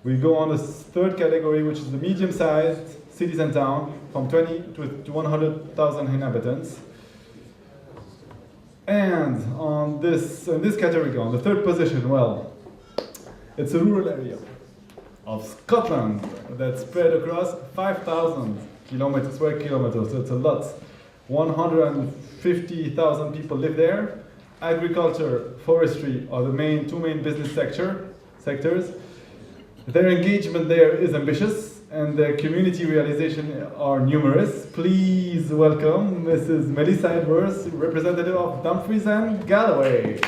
We go on the third category, which is the medium-sized cities and towns, from 20 to 100,000 inhabitants. And on this category, on the third position, well, it's a rural area of Scotland that's spread across 5,000 square kilometers, so it's a lot. 150,000 people live there. Agriculture, forestry are the two main business sectors. Their engagement there is ambitious, and their community realization are numerous. Please welcome Mrs. Melissa Edwards, representative of Dumfries and Galloway.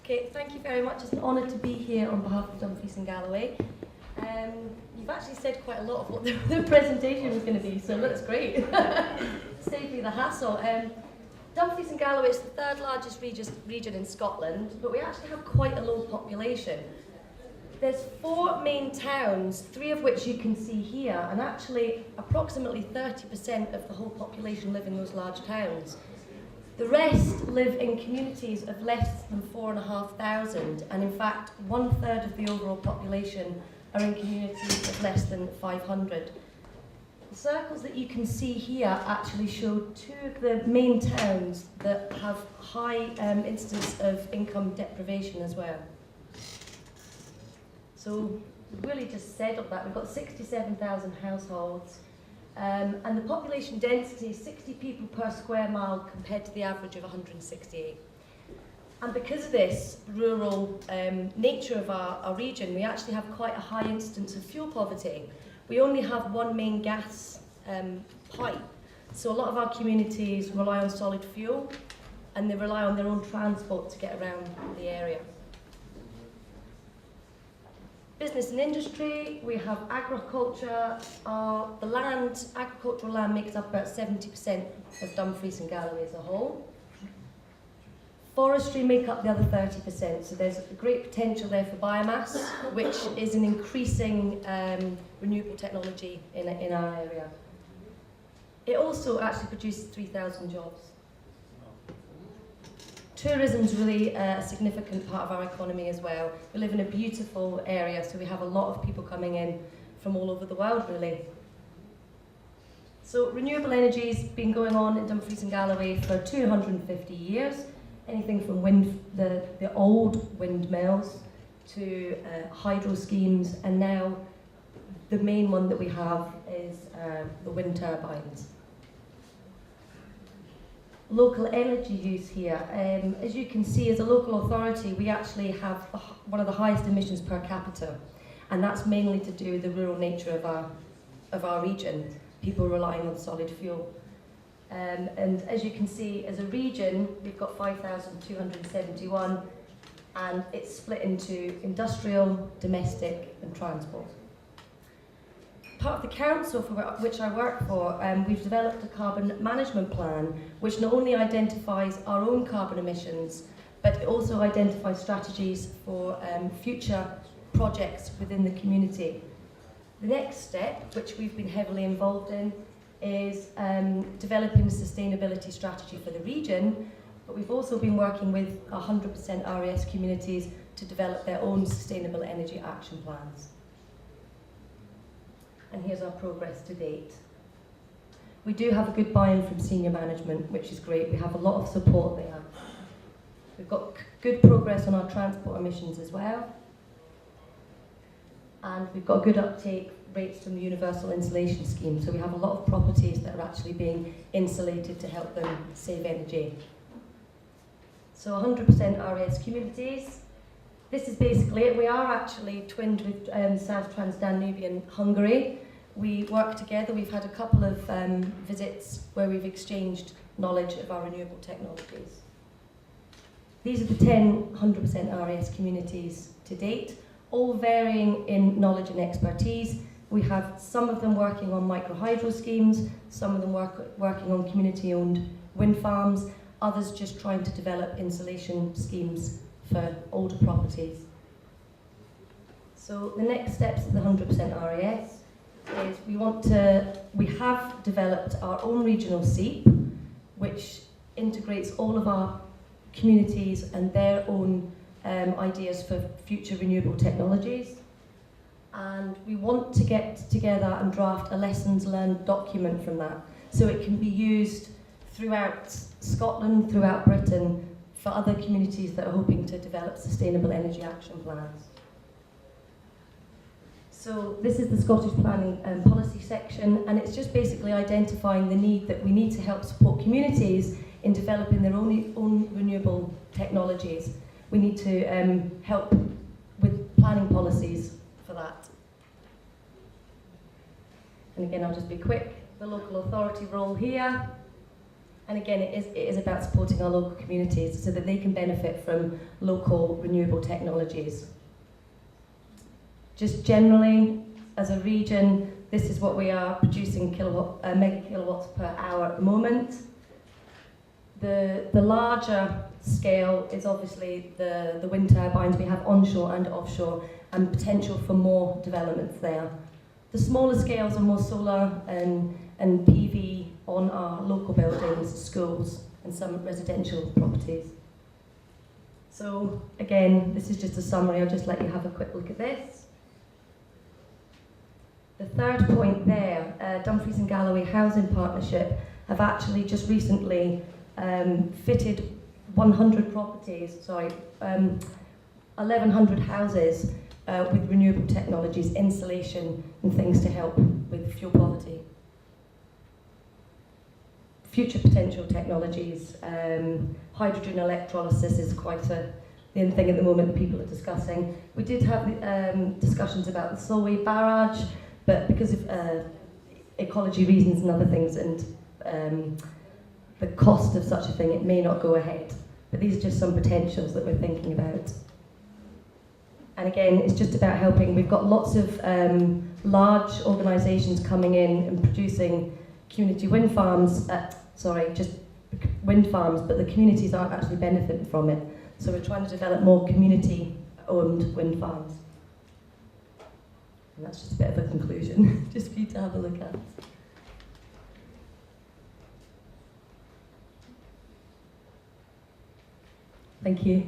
Okay, thank you very much. It's an honour to be here on behalf of Dumfries and Galloway. You've actually said quite a lot of what the presentation was going to be, so that's great. Save me the hassle. Dumfries and Galloway is the third largest region in Scotland, but we actually have quite a low population. There's 4 main towns, 3 of which you can see here, and actually approximately 30% of the whole population live in those large towns. The rest live in communities of less than 4,500, and in fact 1/3 of the overall population are in communities of less than 500. The circles that you can see here actually show 2 of the main towns that have high incidence of income deprivation as well. So really just settled that. We've got 67,000 households, and the population density is 60 people per square mile compared to the average of 168. And because of this rural nature of our region, we actually have quite a high incidence of fuel poverty. We only have 1 main gas pipe, so a lot of our communities rely on solid fuel, and they rely on their own transport to get around the area. Business and industry, we have agriculture. Agricultural land makes up about 70% of Dumfries and Galloway as a whole. Forestry make up the other 30%, so there's great potential there for biomass, which is an increasing renewable technology in our area. It also actually produces 3,000 jobs. Tourism is really a significant part of our economy as well. We live in a beautiful area, so we have a lot of people coming in from all over the world, really. So renewable energy has been going on in Dumfries and Galloway for 250 years, anything from the old windmills to hydro schemes, and now the main one that we have is the wind turbines. Local energy use here. As you can see, as a local authority, we actually have one of the highest emissions per capita, and that's mainly to do with the rural nature of our region, people relying on solid fuel. And as you can see, as a region, we've got 5,271, and it's split into industrial, domestic, and transport. Part of the council for which I work for, we've developed a carbon management plan which not only identifies our own carbon emissions, but it also identifies strategies for future projects within the community. The next step, which we've been heavily involved in, is developing a sustainability strategy for the region, but we've also been working with 100% RAS communities to develop their own sustainable energy action plans. And here's our progress to date. We do have a good buy-in from senior management, which is great. We have a lot of support there. We've got good progress on our transport emissions as well. And we've got good uptake rates from the Universal Insulation Scheme. So we have a lot of properties that are actually being insulated to help them save energy. So 100% RAS communities. This is basically it. We are actually twinned with South Transdanube in Hungary. We work together. We've had a couple of visits where we've exchanged knowledge of our renewable technologies. These are the 10 100% RAS communities to date, all varying in knowledge and expertise. We have some of them working on micro-hydro schemes, some of them working on community-owned wind farms, others just trying to develop insulation schemes for older properties. So the next steps of the 100% RAS is we have developed our own regional SEEP, which integrates all of our communities and their own ideas for future renewable technologies. And we want to get together and draft a lessons learned document from that, so it can be used throughout Scotland, throughout Britain, for other communities that are hoping to develop sustainable energy action plans. So this is the Scottish Planning and Policy section, and it's just basically identifying the need that we need to help support communities in developing their own renewable technologies. We need to help with planning policies for that. And again, I'll just be quick. The local authority role here. And again, it is about supporting our local communities so that they can benefit from local renewable technologies. Just generally, as a region, this is what we are producing mega kilowatts per hour at the moment. The larger scale is obviously the wind turbines we have onshore and offshore, and potential for more developments there. The smaller scales are more solar and PV on our local buildings, schools, and some residential properties. So again, this is just a summary. I'll just let you have a quick look at this. The third point there, Dumfries and Galloway Housing Partnership have actually just recently fitted 1,100 houses with renewable technologies, insulation and things to help with fuel poverty. Future potential technologies, hydrogen electrolysis is quite the in thing at the moment that people are discussing. We did have discussions about the Solway Barrage, but because of ecology reasons and other things and the cost of such a thing, it may not go ahead. But these are just some potentials that we're thinking about. And again, it's just about helping. We've got lots of large organisations coming in and producing community wind farms, just wind farms, but the communities aren't actually benefiting from it. So we're trying to develop more community-owned wind farms. And that's just a bit of a conclusion, just for you to have a look at. Thank you.